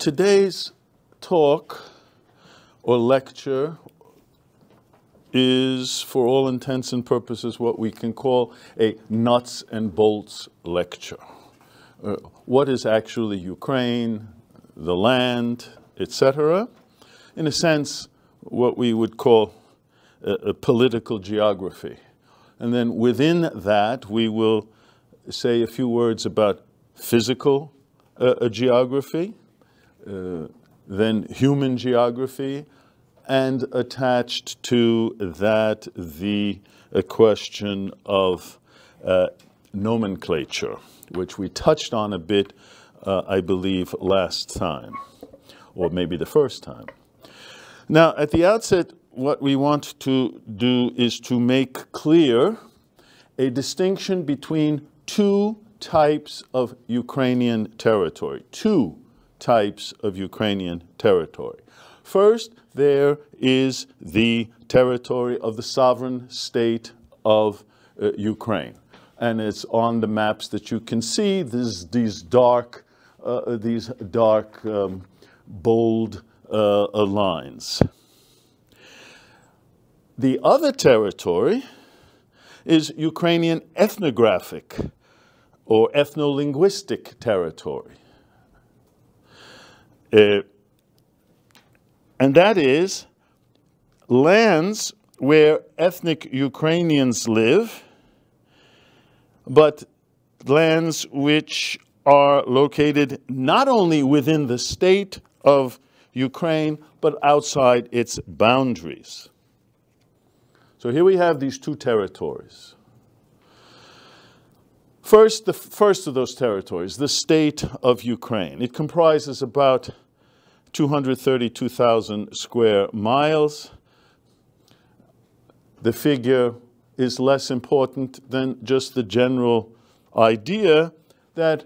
Today's talk or lecture is, for all intents and purposes, what we can call a nuts and bolts lecture. What is actually Ukraine, the land, etc.? In a sense, what we would call a political geography. And then within that, we will say a few words about physical geography, then human geography, and attached to that the question of nomenclature, which we touched on a bit, I believe, last time, or maybe the first time. Now, at the outset, what we want to do is to make clear a distinction between two types of Ukrainian territory. Two types of Ukrainian territory. First, there is the territory of the sovereign state of Ukraine. And it's on the maps that you can see. These dark, bold lines. The other territory is Ukrainian ethnographic or ethnolinguistic territory. And that is lands where ethnic Ukrainians live, but lands which are located not only within the state of Ukraine, but outside its boundaries. So here we have these two territories. First, the first of those territories, the state of Ukraine. It comprises about 232,000 square miles. The figure is less important than just the general idea that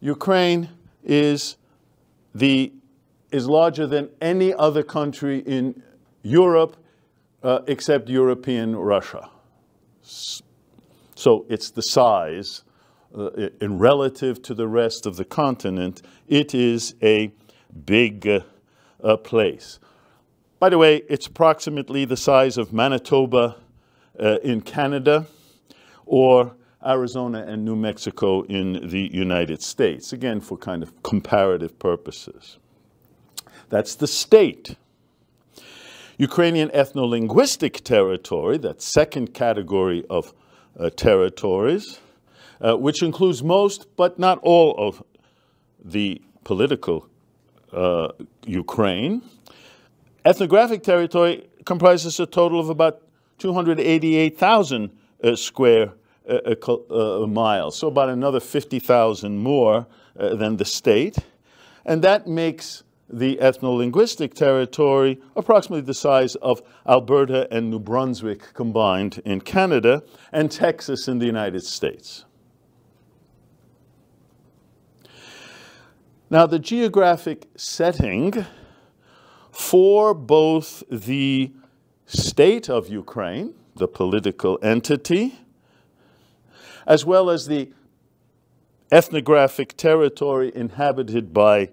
Ukraine is larger than any other country in Europe except European Russia. So it's the size, in relative to the rest of the continent, it is a big place. By the way, it's approximately the size of Manitoba in Canada, or Arizona and New Mexico in the United States, again, for kind of comparative purposes. That's the state. Ukrainian ethnolinguistic territory, that second category of territories, which includes most but not all of the political Ukraine. Ethnographic territory comprises a total of about 288,000 square miles, so about another 50,000 more than the state. And that makes the ethnolinguistic territory approximately the size of Alberta and New Brunswick combined in Canada and Texas in the United States. Now, the geographic setting for both the state of Ukraine, the political entity, as well as the ethnographic territory inhabited by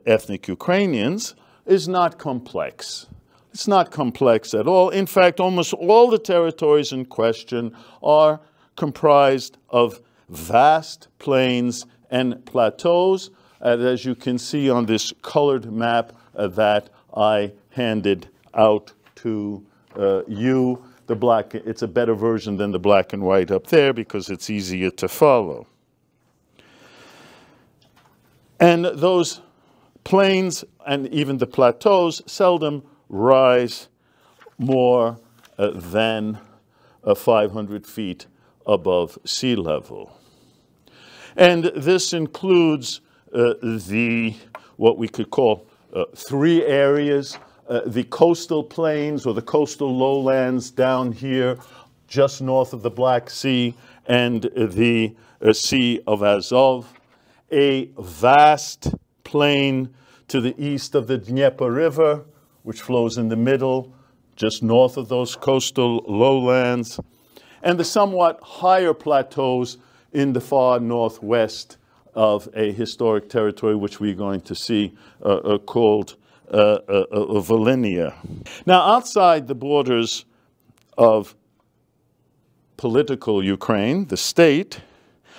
ethnic Ukrainians, is not complex. It's not complex at all. In fact, almost all the territories in question are comprised of vast plains and plateaus, as you can see on this colored map that I handed out to you. The black, it's a better version than the black and white up there because it's easier to follow. And those plains and even the plateaus seldom rise more than 500 feet above sea level. And this includes what we could call three areas, the coastal plains or the coastal lowlands down here just north of the Black Sea and the Sea of Azov, a vast plain to the east of the Dnieper River, which flows in the middle, just north of those coastal lowlands, and the somewhat higher plateaus in the far northwest of a historic territory, which we're going to see called Volhynia. Now, outside the borders of political Ukraine, the state,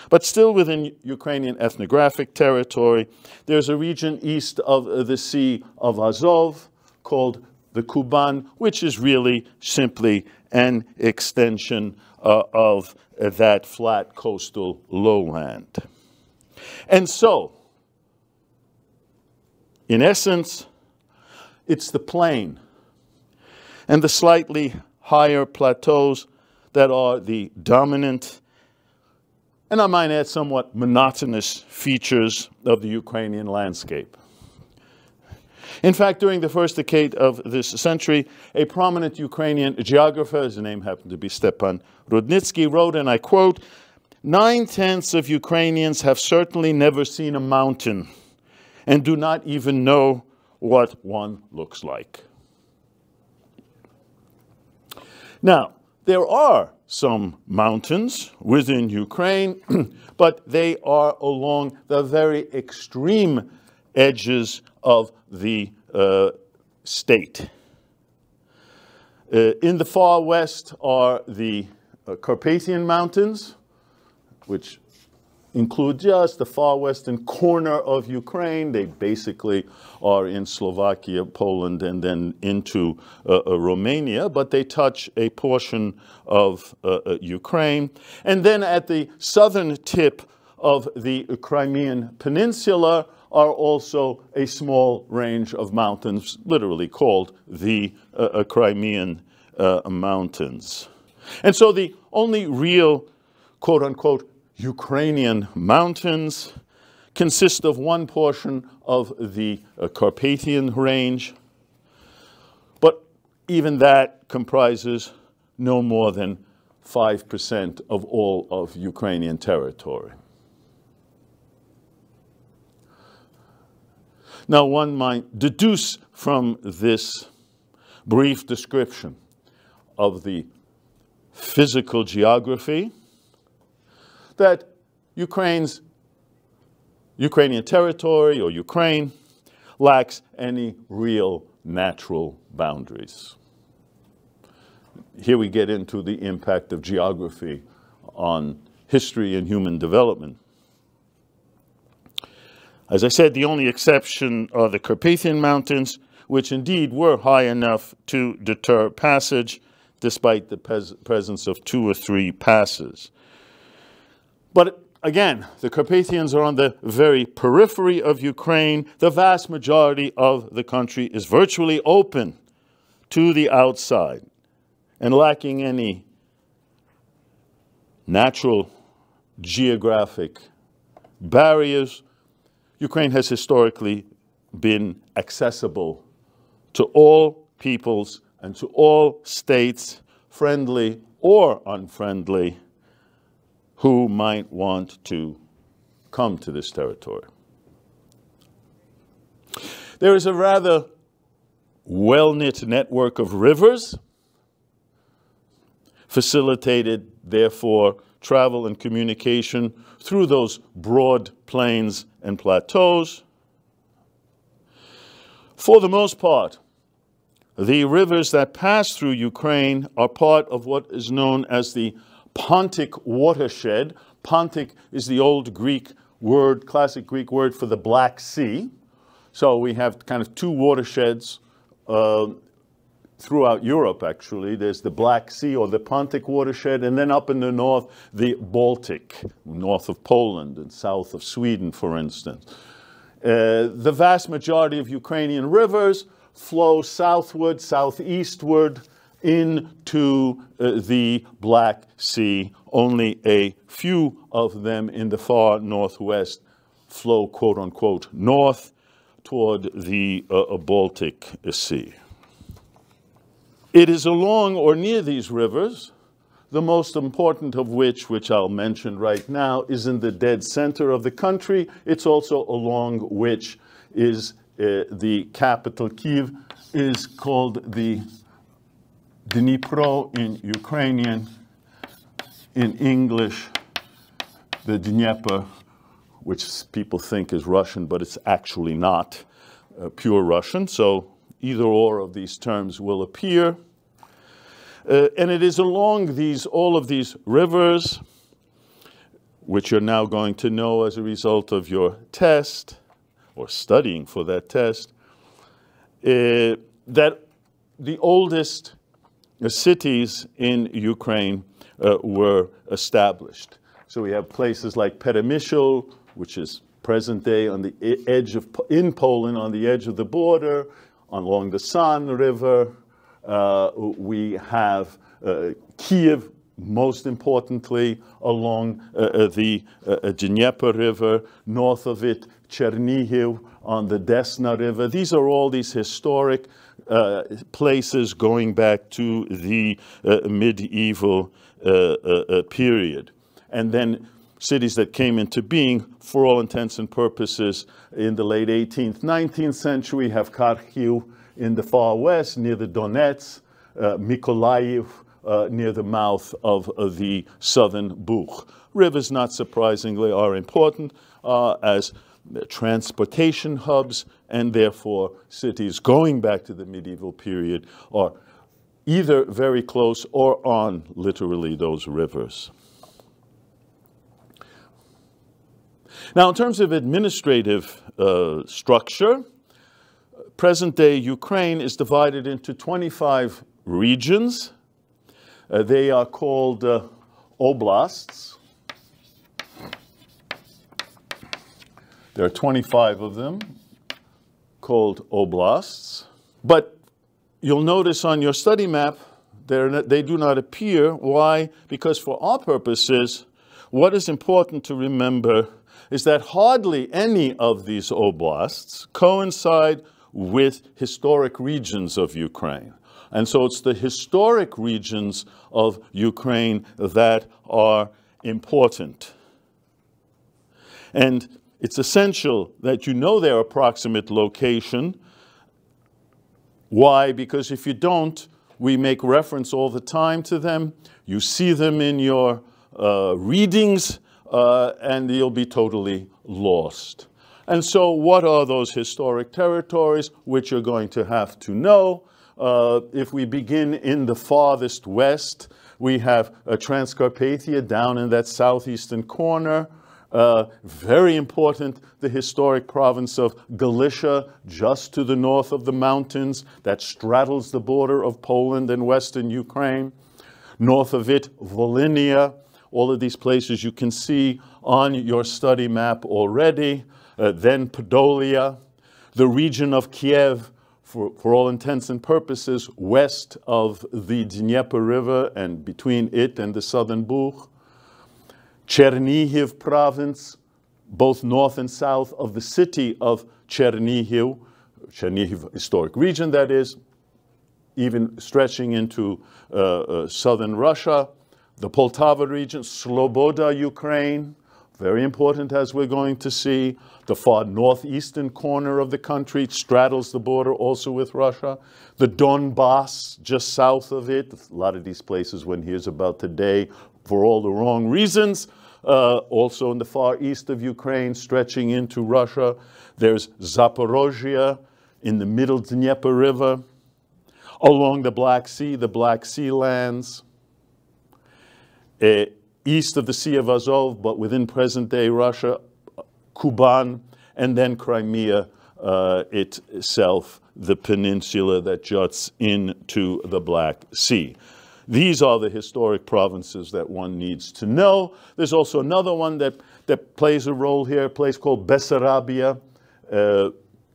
but still within Ukrainian ethnographic territory, there's a region east of the Sea of Azov called the Kuban, which is really simply an extension of that flat coastal lowland. And so, in essence, it's the plain and the slightly higher plateaus that are the dominant, and I might add somewhat monotonous, features of the Ukrainian landscape. In fact, during the first decade of this century, a prominent Ukrainian geographer, his name happened to be Stepan Rudnytskyi, wrote, and I quote, "9/10 of Ukrainians have certainly never seen a mountain and do not even know what one looks like." Now, there are some mountains within Ukraine, but they are along the very extreme edges of the state. In the far west are the Carpathian Mountains, which include just the far western corner of Ukraine. They basically are in Slovakia, Poland, and then into Romania, but they touch a portion of Ukraine. And then at the southern tip of the Crimean Peninsula are also a small range of mountains, literally called the Crimean Mountains. And so the only real, quote-unquote, Ukrainian mountains consist of one portion of the Carpathian range, but even that comprises no more than 5% of all of Ukrainian territory. Now, one might deduce from this brief description of the physical geography that Ukrainian territory, or Ukraine, lacks any real natural boundaries. Here we get into the impact of geography on history and human development. As I said, the only exception are the Carpathian Mountains, which indeed were high enough to deter passage, despite the presence of 2 or 3 passes. But again, the Carpathians are on the very periphery of Ukraine. The vast majority of the country is virtually open to the outside and lacking any natural geographic barriers. Ukraine has historically been accessible to all peoples and to all states, friendly or unfriendly, who might want to come to this territory. There is a rather well-knit network of rivers, facilitated, therefore, travel and communication through those broad plains and plateaus. For the most part, the rivers that pass through Ukraine are part of what is known as the Pontic watershed. Pontic is the old Greek word, classic Greek word for the Black Sea. So we have kind of 2 watersheds throughout Europe, actually. There's the Black Sea, or the Pontic watershed, and then up in the north, the Baltic, north of Poland and south of Sweden, for instance. The vast majority of Ukrainian rivers flow southward, southeastward into the Black Sea. Only a few of them in the far northwest flow, quote unquote, north toward the Baltic Sea. It is along or near these rivers, the most important of which I'll mention right now, is in the dead center of the country. It's also along which is the capital, Kyiv, is called the Dnipro in Ukrainian, in English, the Dnieper, which people think is Russian, but it's actually not pure Russian. So either or of these terms will appear. And it is along all of these rivers, which you're now going to know as a result of your test, or studying for that test, that the oldest cities in Ukraine were established. So we have places like Peremyshl, which is present day on the edge of, in Poland, on the edge of the border, along the San River. We have Kiev, most importantly, along the Dnieper River, north of it, Chernihiv on the Desna River. These are all these historic places going back to the medieval period. And then cities that came into being, for all intents and purposes, in the late 18th, 19th century, have Kharkiv in the far west, near the Donets, Mykolaiv, near the mouth of the southern Bukh. Rivers, not surprisingly, are important as transportation hubs, and therefore cities going back to the medieval period are either very close or on literally those rivers. Now, in terms of administrative structure, present-day Ukraine is divided into 25 regions. They are called oblasts. There are 25 of them called oblasts. But you'll notice on your study map, they do not appear. Why? Because for our purposes, what is important to remember is that hardly any of these oblasts coincide with historic regions of Ukraine. And so it's the historic regions of Ukraine that are important. And it's essential that you know their approximate location. Why? Because if you don't, we make reference all the time to them. You see them in your readings, and you'll be totally lost. And so what are those historic territories which you're going to have to know? If we begin in the farthest west, we have Transcarpathia down in that southeastern corner. Very important, the historic province of Galicia, just to the north of the mountains, that straddles the border of Poland and western Ukraine. North of it, Volhynia. All of these places you can see on your study map already. Then Podolia, the region of Kiev, for all intents and purposes, west of the Dnieper River and between it and the southern Bukh. Chernihiv province, both north and south of the city of Chernihiv, Chernihiv historic region that is, even stretching into southern Russia. The Poltava region, Sloboda, Ukraine, very important as we're going to see. The far northeastern corner of the country straddles the border also with Russia. The Donbass, just south of it. A lot of these places one hears about today for all the wrong reasons. Also in the far east of Ukraine, stretching into Russia. There's Zaporozhye in the middle Dnieper River. Along the Black Sea lands. East of the Sea of Azov, but within present-day Russia, Kuban, and then Crimea itself, the peninsula that juts into the Black Sea. These are the historic provinces that one needs to know. There's also another one that plays a role here, a place called Bessarabia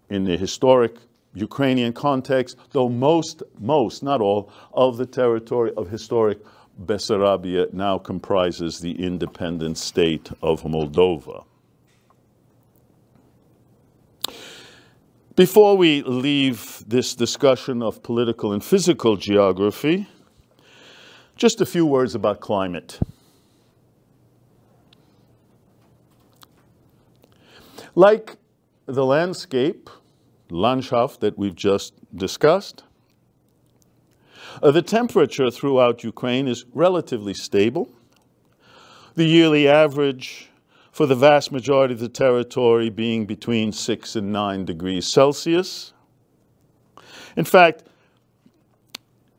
in the historic Ukrainian context, though most, not all, of the territory of historic Bessarabia now comprises the independent state of Moldova. Before we leave this discussion of political and physical geography, just a few words about climate. Like the landscape, Landschaft, that we've just discussed, the temperature throughout Ukraine is relatively stable. The yearly average for the vast majority of the territory being between 6 and 9 degrees Celsius. In fact,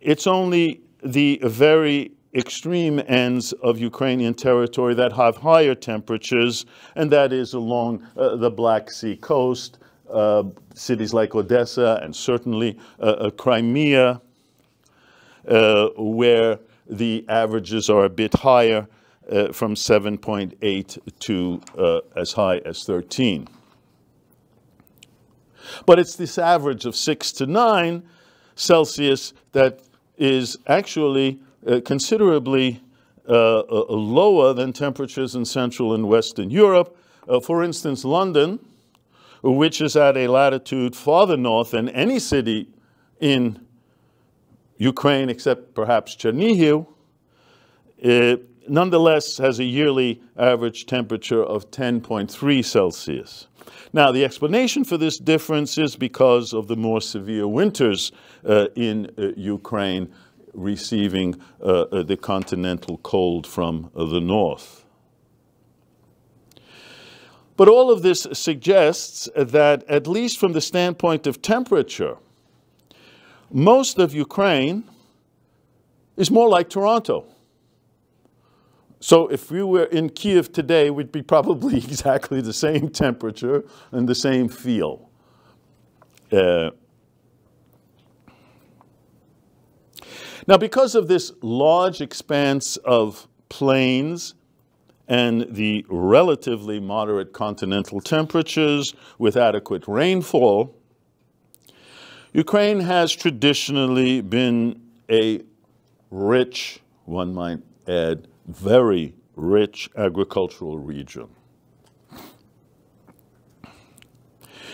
it's only the very extreme ends of Ukrainian territory that have higher temperatures, and that is along the Black Sea coast, cities like Odessa and certainly Crimea, where the averages are a bit higher, from 7.8 to as high as 13. But it's this average of 6 to 9 Celsius that is actually considerably lower than temperatures in Central and Western Europe. For instance, London, which is at a latitude farther north than any city in Ukraine except perhaps Chernihiv, nonetheless has a yearly average temperature of 10.3 Celsius. Now, the explanation for this difference is because of the more severe winters in Ukraine, receiving the continental cold from the north. But all of this suggests that, at least from the standpoint of temperature, most of Ukraine is more like Toronto. So if we were in Kiev today, we'd be probably exactly the same temperature and the same feel. Now, because of this large expanse of plains and the relatively moderate continental temperatures with adequate rainfall, Ukraine has traditionally been a rich, one might add, very rich agricultural region.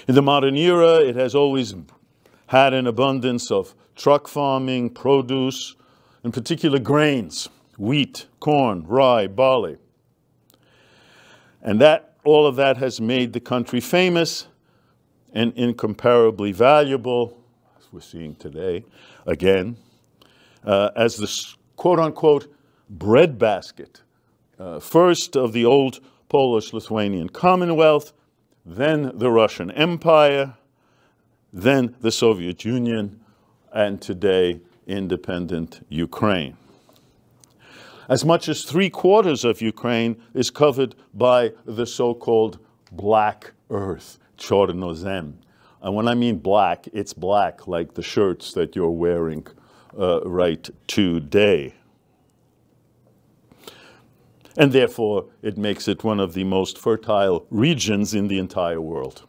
In the modern era, it has always had an abundance of truck farming, produce, in particular grains, wheat, corn, rye, barley. And all of that has made the country famous and incomparably valuable, as we're seeing today, again, as the quote-unquote breadbasket, first of the old Polish-Lithuanian Commonwealth, then the Russian Empire, then the Soviet Union, and today independent Ukraine. As much as 3/4 of Ukraine is covered by the so-called Black Earth, Chornozem. And when I mean black, it's black like the shirts that you're wearing right today. And therefore, it makes it one of the most fertile regions in the entire world.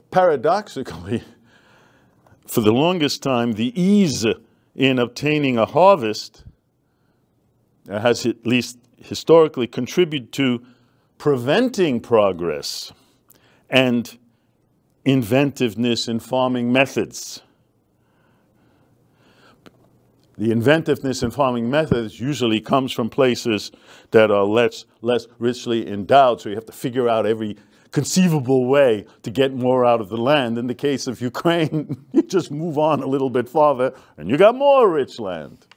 Paradoxically, for the longest time, the ease in obtaining a harvest has, at least historically, contributed to preventing progress and inventiveness in farming methods. The inventiveness in farming methods usually comes from places that are less richly endowed, so you have to figure out every conceivable way to get more out of the land. In the case of Ukraine, you just move on a little bit farther and you got more rich land.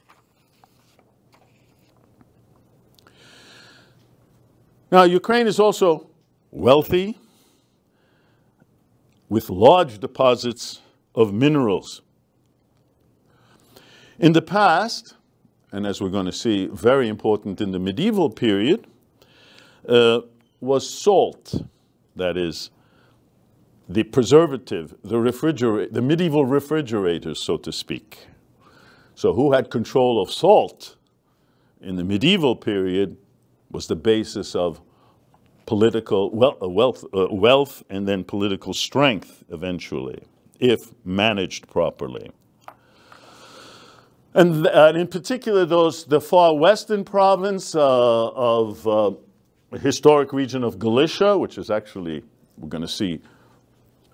Now, Ukraine is also wealthy with large deposits of minerals. In the past, and as we're going to see, very important in the medieval period, was salt. That is, the preservative, the medieval refrigerators, so to speak. So who had control of salt in the medieval period was the basis of political wealth and then political strength eventually, if managed properly. And in particular, the far western province of historic region of Galicia, which is actually, we're going to see,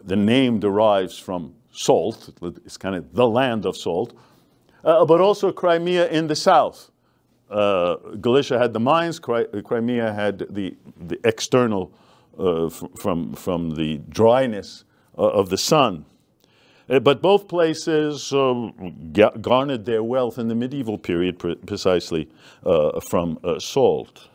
the name derives from salt. It's kind of the land of salt. But also Crimea in the south. Galicia had the mines. Crimea had the external from the dryness of the sun. But both places garnered their wealth in the medieval period precisely from salt.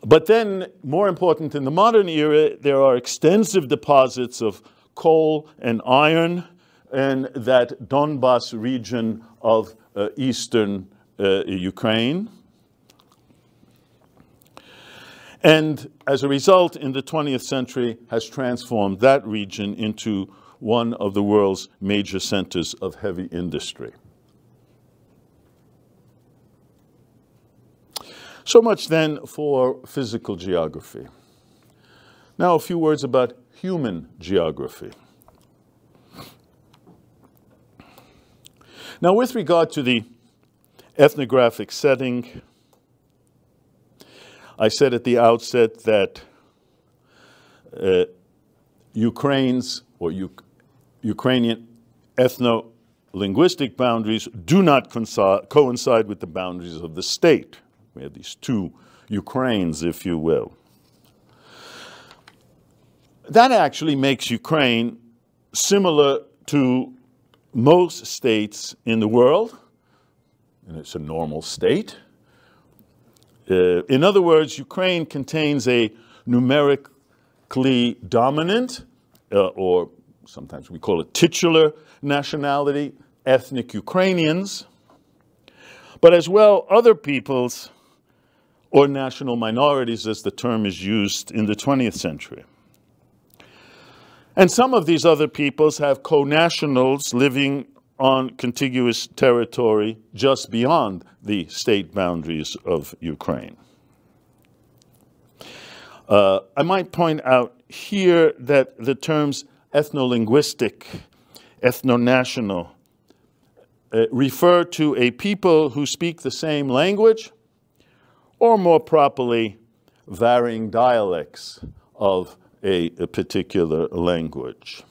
But then, more important, in the modern era, there are extensive deposits of coal and iron in that Donbas region of eastern Ukraine. And as a result, in the 20th century, has transformed that region into one of the world's major centers of heavy industry. So much then for physical geography. Now a few words about human geography. Now with regard to the ethnographic setting, I said at the outset that Ukraine's or Ukrainian ethno-linguistic boundaries do not coincide with the boundaries of the state. We have these two Ukraines, if you will. That actually makes Ukraine similar to most states in the world, and it's a normal state. In other words, Ukraine contains a numerically dominant, or sometimes we call it titular nationality, ethnic Ukrainians, but as well other peoples or national minorities, as the term is used in the 20th century. And some of these other peoples have co-nationals living on contiguous territory just beyond the state boundaries of Ukraine. I might point out here that the terms ethnolinguistic, ethno-national, refer to a people who speak the same language, or more properly, varying dialects of a particular language.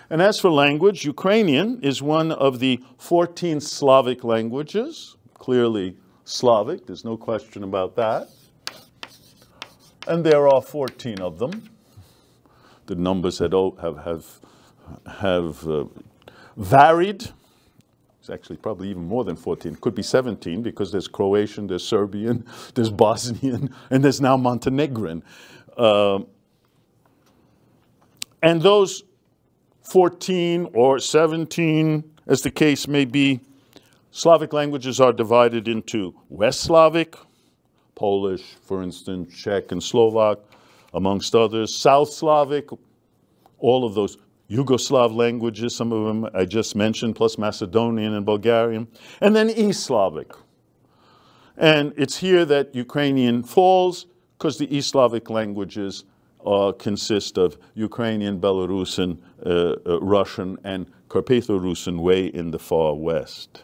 And as for language, Ukrainian is one of the 14 Slavic languages, clearly Slavic, there's no question about that. And there are 14 of them. The numbers have varied. It's actually probably even more than 14. It could be 17 because there's Croatian, there's Serbian, there's Bosnian, and there's now Montenegrin. And those 14 or 17, as the case may be, Slavic languages are divided into West Slavic, Polish, for instance, Czech and Slovak, amongst others, South Slavic, all of those Yugoslav languages, some of them I just mentioned, plus Macedonian and Bulgarian, and then East Slavic. And it's here that Ukrainian falls, because the East Slavic languages consist of Ukrainian, Belarusian, Russian, and Carpatho-Russian way in the far west.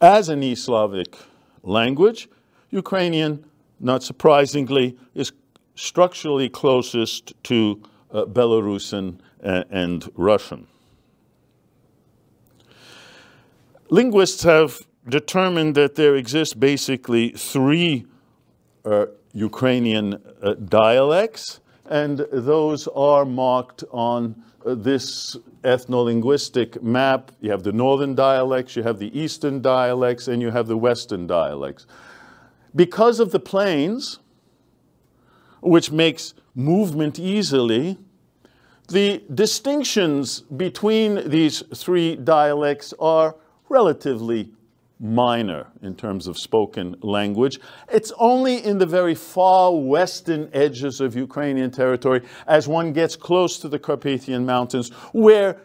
As an East Slavic language, Ukrainian, not surprisingly, is structurally closest to Belarusian and Russian. Linguists have determined that there exist basically three Ukrainian dialects, and those are marked on this ethnolinguistic map. You have the northern dialects, you have the eastern dialects, and you have the western dialects. Because of the plains, which makes movement easily, the distinctions between these three dialects are relatively minor in terms of spoken language. It's only in the very far western edges of Ukrainian territory, as one gets close to the Carpathian Mountains, where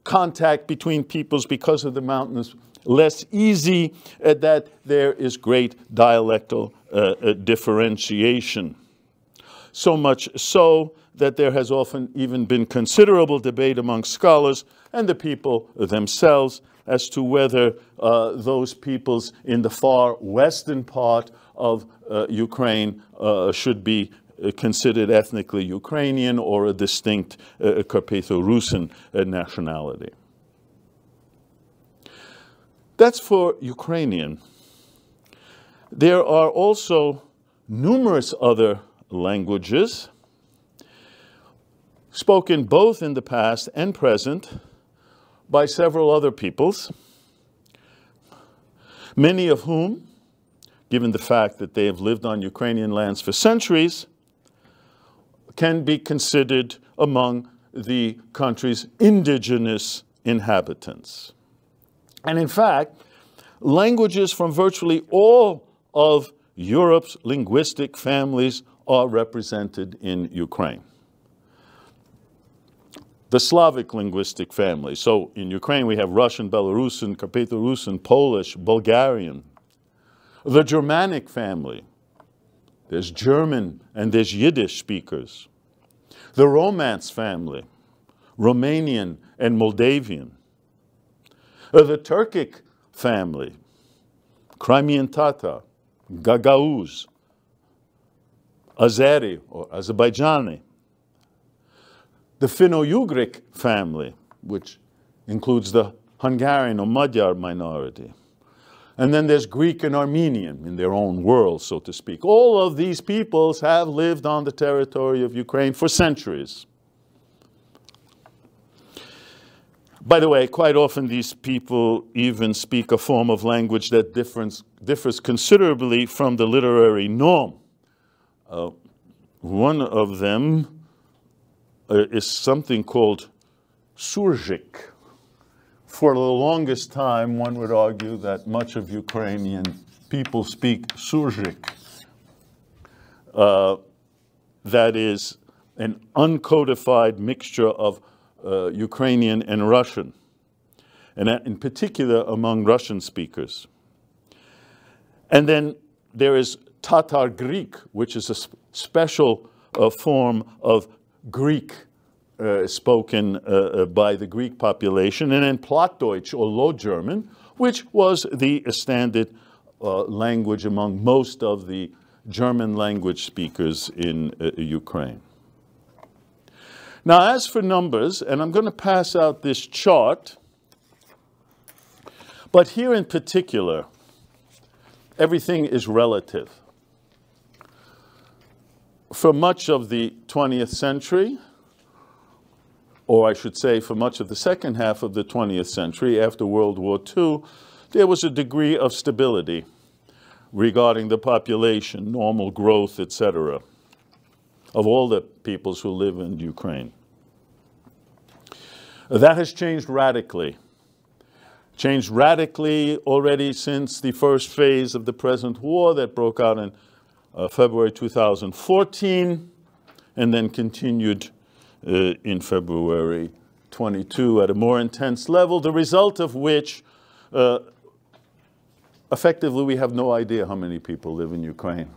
contact between peoples, because of the mountains, less easy, that there is great dialectal differentiation. So much so that there has often even been considerable debate among scholars and the people themselves as to whether those peoples in the far western part of Ukraine should be considered ethnically Ukrainian or a distinct Carpatho-Russian nationality. That's for Ukrainian. There are also numerous other languages spoken both in the past and present by several other peoples, many of whom, given the fact that they have lived on Ukrainian lands for centuries, can be considered among the country's indigenous inhabitants. And in fact, languages from virtually all of Europe's linguistic families are represented in Ukraine. The Slavic linguistic family. So in Ukraine we have Russian, Belarusian, Carpathian, Polish, Bulgarian. The Germanic family. There's German and there's Yiddish speakers. The Romance family. Romanian and Moldavian. The Turkic family. Crimean Tatar, Gagauz, Azeri or Azerbaijani. The Finno-Ugric family, which includes the Hungarian or Magyar minority. And then there's Greek and Armenian in their own world, so to speak. All of these peoples have lived on the territory of Ukraine for centuries. By the way, quite often these people even speak a form of language that differs considerably from the literary norm. One of them is something called Surgic. For the longest time, one would argue that much of Ukrainian people speak Surgic. That is an uncodified mixture of Ukrainian and Russian, and that in particular among Russian speakers. And then there is Tatar Greek, which is a special form of Greek spoken by the Greek population, and then Plattdeutsch or Low German, which was the standard language among most of the German language speakers in Ukraine. Now, as for numbers, and I'm going to pass out this chart, but here in particular, everything is relative. For much of the 20th century, or I should say for much of the second half of the 20th century, after World War II, there was a degree of stability regarding the population, normal growth, etc., of all the peoples who live in Ukraine. That has changed radically. Changed radically already since the first phase of the present war that broke out in February 2014, and then continued in February 22 at a more intense level, the result of which, effectively, we have no idea how many people live in Ukraine.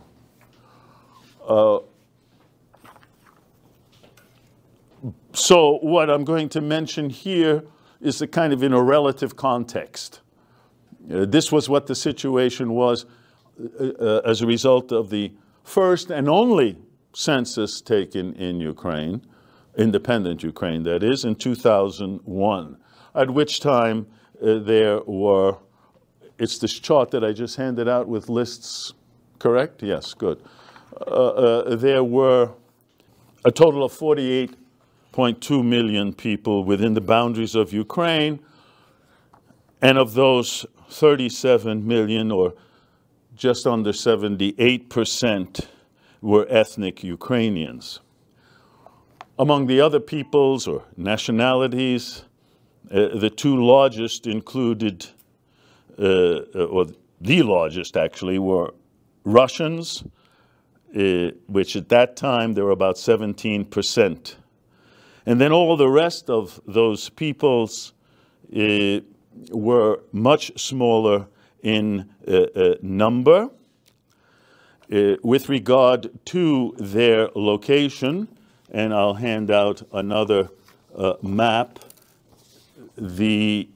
So what I'm going to mention here is a kind of in a relative context. This was what the situation was as a result of the first and only census taken in Ukraine, independent Ukraine that is, in 2001, at which time there were, it's this chart that I just handed out with lists, correct? Yes, good. There were a total of 48.2 million people within the boundaries of Ukraine, and of those 37 million, or just under 78%, were ethnic Ukrainians. Among the other peoples or nationalities, the two largest included, or the largest actually, were Russians, which at that time there were about 17%. And then all the rest of those peoples were much smaller in number. With regard to their location, and I'll hand out another map, it's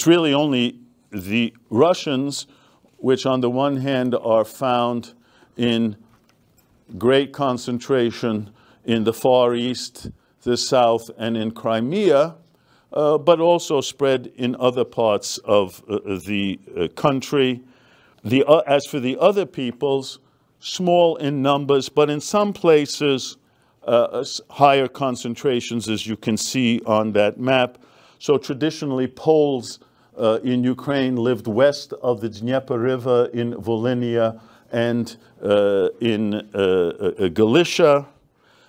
really only the Russians, which on the one hand are found in great concentration in the Far East, the South, and in Crimea, but also spread in other parts of the country. As for the other peoples, small in numbers, but in some places higher concentrations, as you can see on that map. So traditionally, Poles in Ukraine lived west of the Dnieper River in Volhynia and in Galicia.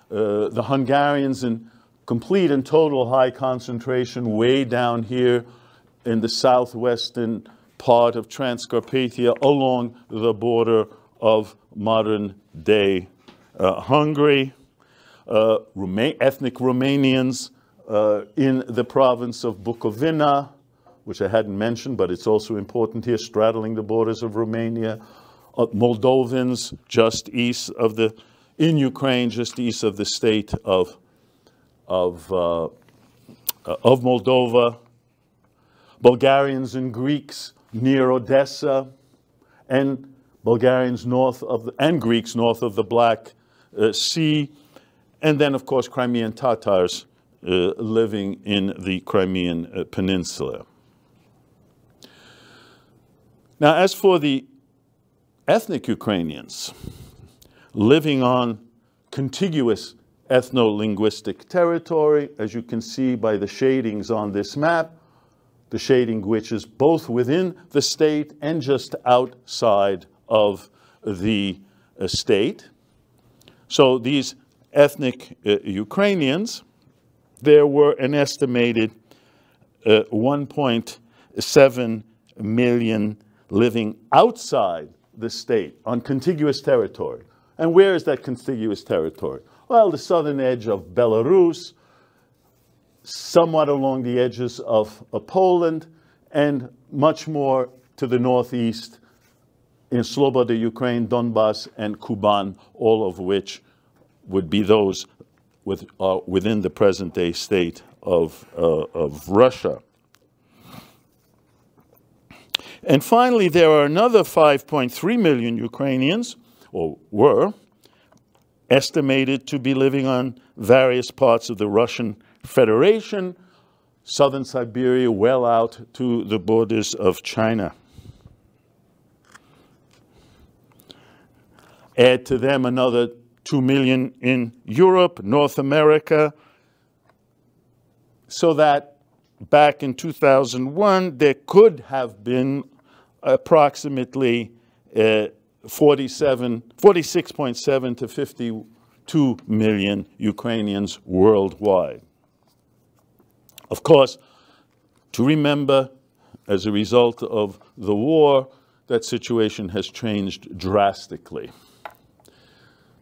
The Hungarians in complete and total high concentration way down here in the southwestern part of Transcarpathia along the border of modern-day Hungary. Ethnic Romanians in the province of Bukovina, which I hadn't mentioned, but it's also important here, straddling the borders of Romania. Moldovans just east of the, in Ukraine, just east of the state of Moldova. Bulgarians and Greeks near Odessa, and Bulgarians north of the, and Greeks north of the Black Sea, and then, of course, Crimean Tatars living in the Crimean Peninsula. Now, as for the ethnic Ukrainians living on contiguous ethno-linguistic territory, as you can see by the shadings on this map, the shading which is both within the state and just outside of the state. So these ethnic Ukrainians, there were an estimated 1.7 million living outside the state on contiguous territory. And where is that contiguous territory? Well, the southern edge of Belarus, somewhat along the edges of Poland, and much more to the northeast in Sloboda, Ukraine, Donbass, and Kuban, all of which would be those within the present-day state of Russia. And finally, there are another 5.3 million Ukrainians, or were, estimated to be living on various parts of the Russian Federation, southern Siberia, well out to the borders of China. Add to them another 2 million in Europe, North America, so that back in 2001, there could have been approximately 46.7 to 52 million Ukrainians worldwide. Of course, to remember, as a result of the war, that situation has changed drastically.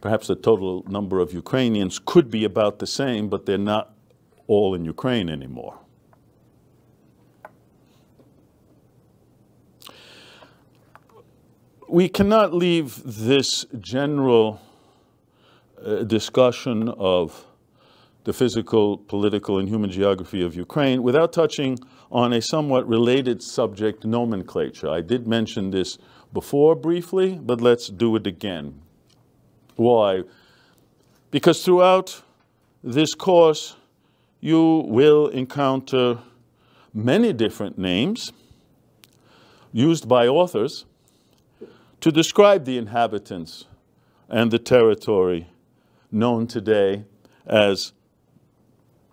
Perhaps the total number of Ukrainians could be about the same, but they're not all in Ukraine anymore. We cannot leave this general discussion of the physical, political, and human geography of Ukraine without touching on a somewhat related subject, nomenclature. I did mention this before briefly, but let's do it again. Why? Because throughout this course, you will encounter many different names used by authors to describe the inhabitants and the territory known today as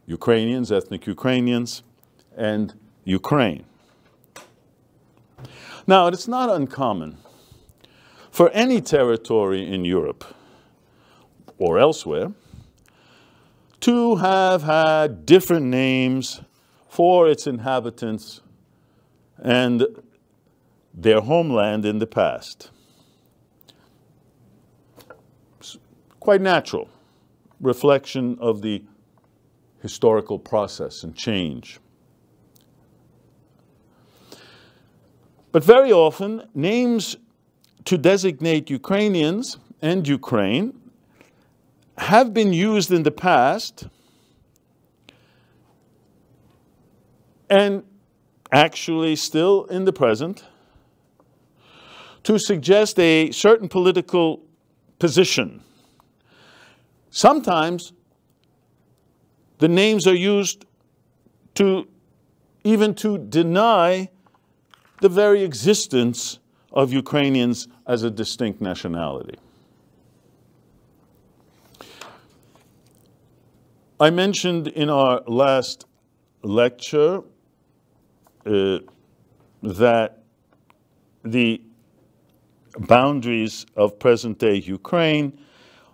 Ukrainians, ethnic Ukrainians, and Ukraine. Now, it's not uncommon for any territory in Europe or elsewhere to have had different names for its inhabitants and their homeland in the past. It's quite natural reflection of the historical process and change. But very often, names to designate Ukrainians and Ukraine have been used in the past and actually still in the present to suggest a certain political position. Sometimes the names are used to even to deny the very existence of Ukrainians as a distinct nationality. I mentioned in our last lecture that the boundaries of present-day Ukraine,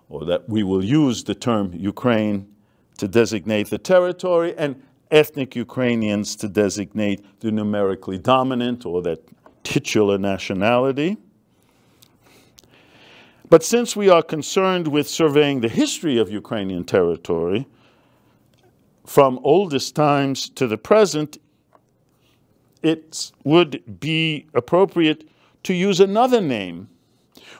or that we will use the term Ukraine to designate the territory, and ethnic Ukrainians to designate the numerically dominant or that titular nationality. But since we are concerned with surveying the history of Ukrainian territory, from oldest times to the present, it would be appropriate to use another name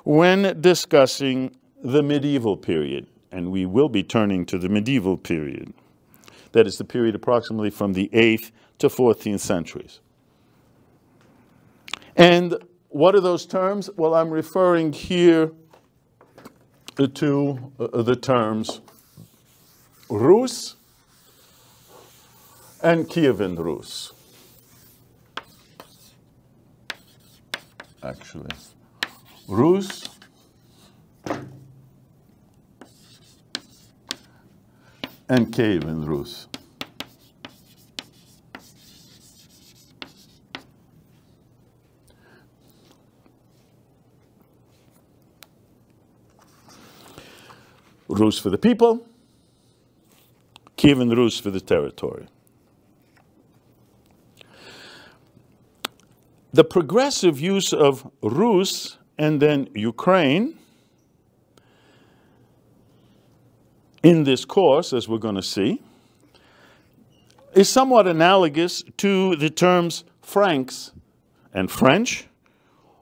when discussing the medieval period. And we will be turning to the medieval period. That is the period approximately from the 8th to 14th centuries. And what are those terms? Well, I'm referring here to the terms Rus and Kievan-Rus. Actually, Rus and Kievan-Rus. Rus for the people, Kievan-Rus for the territory. The progressive use of Rus and then Ukraine in this course, as we're going to see, is somewhat analogous to the terms Franks and French,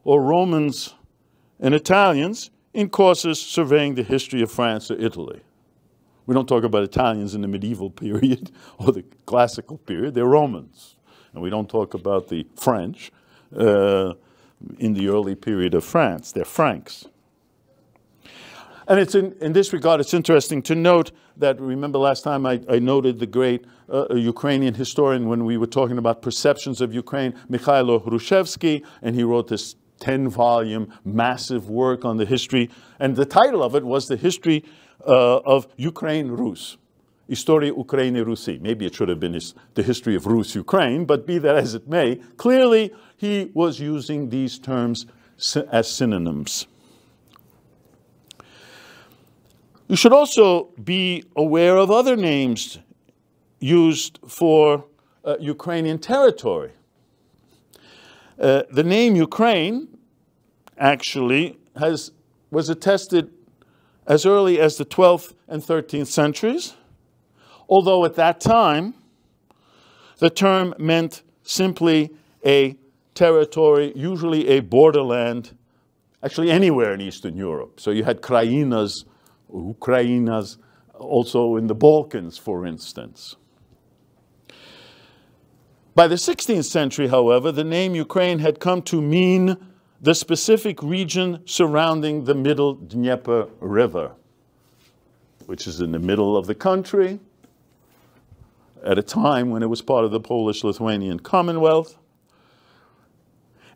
or Romans and Italians, in courses surveying the history of France or Italy. We don't talk about Italians in the medieval period or the classical period, they're Romans. And we don't talk about the French in the early period of France, they're Franks. And it's in this regard, it's interesting to note that, remember last time I noted the great Ukrainian historian when we were talking about perceptions of Ukraine, Mykhailo Hrushevsky, and he wrote this 10-volume massive work on the history, and the title of it was The History of Ukraine-Rus, История Украины-Руси. Maybe it should have been the history of Rus-Ukraine, but be that as it may, clearly he was using these terms as synonyms. You should also be aware of other names used for Ukrainian territory. The name Ukraine actually was attested as early as the 12th and 13th centuries, although at that time the term meant simply a territory, usually a borderland, actually anywhere in Eastern Europe. So you had Krainas, Ukrainas, also in the Balkans, for instance. By the 16th century, however, the name Ukraine had come to mean the specific region surrounding the middle Dnieper River, which is in the middle of the country at a time when it was part of the Polish-Lithuanian Commonwealth.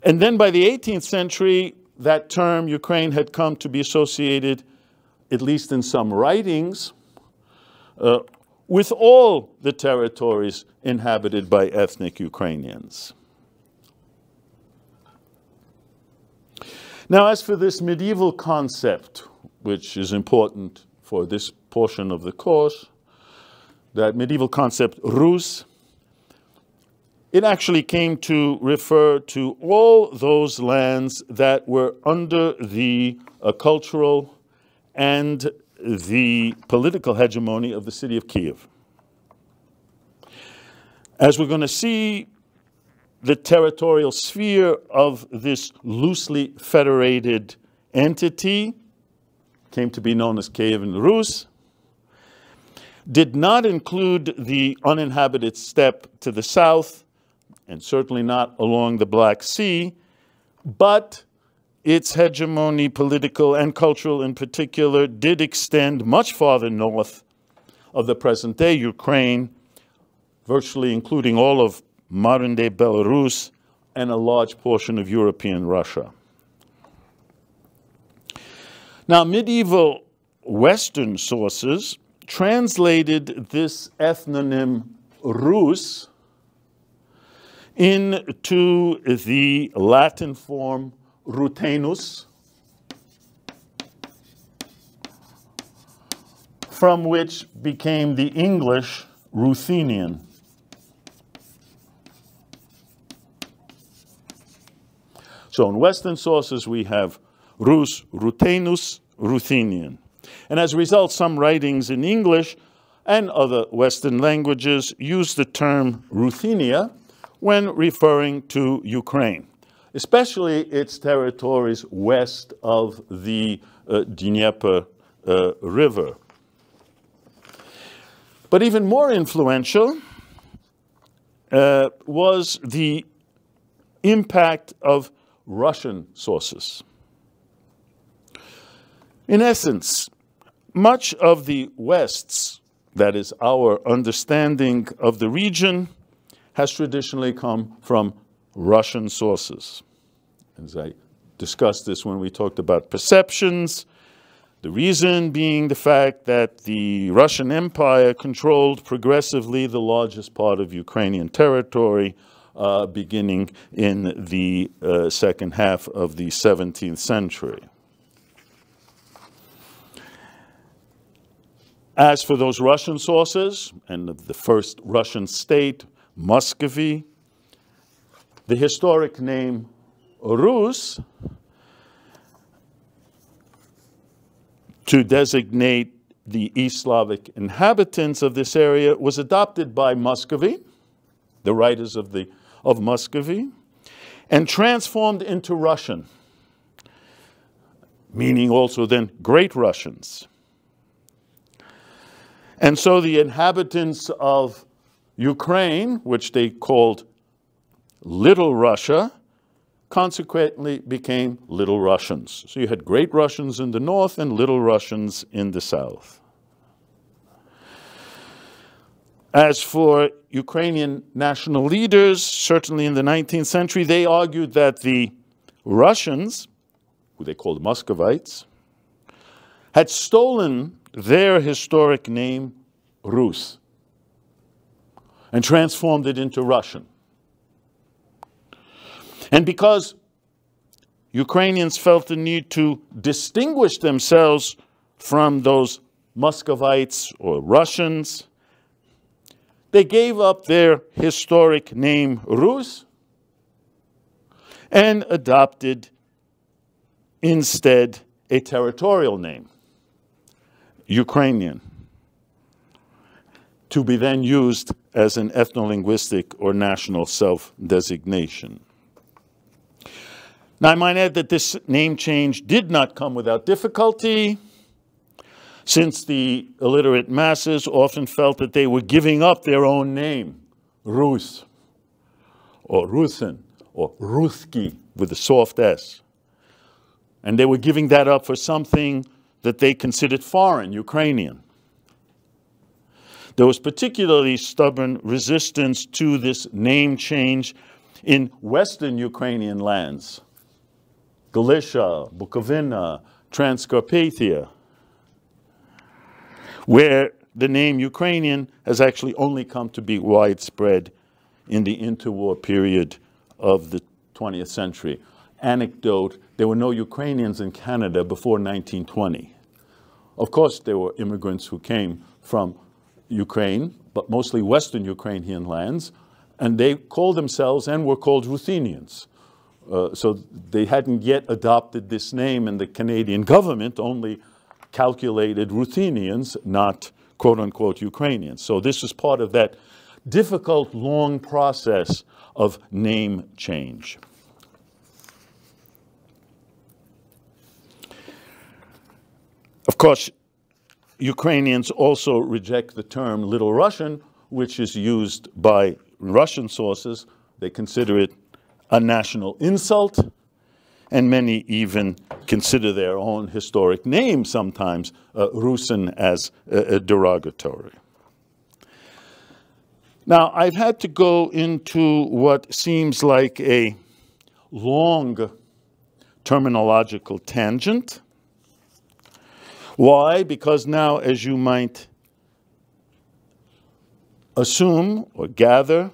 And then by the 18th century, that term Ukraine had come to be associated, at least in some writings, with all the territories inhabited by ethnic Ukrainians. Now, as for this medieval concept, which is important for this portion of the course, that medieval concept Rus, it actually came to refer to all those lands that were under the cultural and the political hegemony of the city of Kiev. As we're going to see, the territorial sphere of this loosely federated entity came to be known as Kievan-Rus, did not include the uninhabited steppe to the south, and certainly not along the Black Sea, but its hegemony, political and cultural in particular, did extend much farther north of the present-day Ukraine, virtually including all of modern-day Belarus and a large portion of European Russia. Now, medieval Western sources translated this ethnonym Rus into the Latin form Rutenus, from which became the English Ruthenian. So in Western sources we have Rus, Rutenus, Ruthenian. And as a result, some writings in English and other Western languages use the term Ruthenia when referring to Ukraine, especially its territories west of the Dnieper River. But even more influential was the impact of Russian sources. In essence, much of the West's, that is our understanding of the region, has traditionally come from Russian sources. As I discussed this when we talked about perceptions, the reason being the fact that the Russian Empire controlled progressively the largest part of Ukrainian territory beginning in the second half of the 17th century. As for those Russian sources, and the first Russian state, Muscovy, the historic name Rus, to designate the East Slavic inhabitants of this area, was adopted by Muscovy, the writers of Muscovy, and transformed into Russian, meaning also then Great Russians. And so the inhabitants of Ukraine, which they called Little Russia, consequently became Little Russians. So you had Great Russians in the north and Little Russians in the south. As for Ukrainian national leaders, certainly in the 19th century, they argued that the Russians, who they called Muscovites, had stolen their historic name, Rus, and transformed it into Russian. And because Ukrainians felt the need to distinguish themselves from those Muscovites or Russians, they gave up their historic name, Rus, and adopted instead a territorial name, Ukrainian, to be then used as an ethnolinguistic or national self-designation. Now, I might add that this name change did not come without difficulty, since the illiterate masses often felt that they were giving up their own name, Rus, or Rusin, or Ruski, with a soft S. And they were giving that up for something that they considered foreign, Ukrainian. There was particularly stubborn resistance to this name change in Western Ukrainian lands, Galicia, Bukovina, Transcarpathia, where the name Ukrainian has actually only come to be widespread in the interwar period of the 20th century. Anecdote, there were no Ukrainians in Canada before 1920. Of course, there were immigrants who came from Ukraine, but mostly Western Ukrainian lands, and they called themselves and were called Ruthenians. So they hadn't yet adopted this name, and the Canadian government only calculated Ruthenians, not quote-unquote Ukrainians. So this was part of that difficult, long process of name change. Of course, Ukrainians also reject the term Little Russian, which is used by Russian sources. They consider it a national insult, and many even consider their own historic name sometimes, Rusin, as derogatory. Now, I've had to go into what seems like a long terminological tangent. Why? Because now, as you might assume or gather,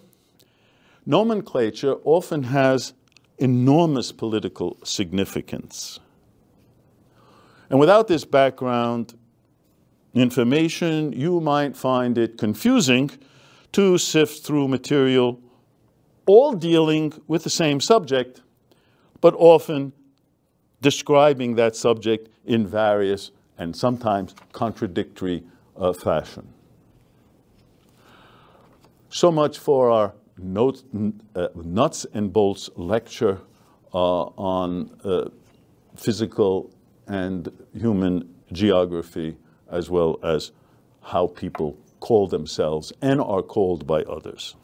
nomenclature often has enormous political significance. And without this background information, you might find it confusing to sift through material all dealing with the same subject, but often describing that subject in various and sometimes contradictory fashion. So much for our nuts and bolts lecture on physical and human geography, as well as how people call themselves and are called by others.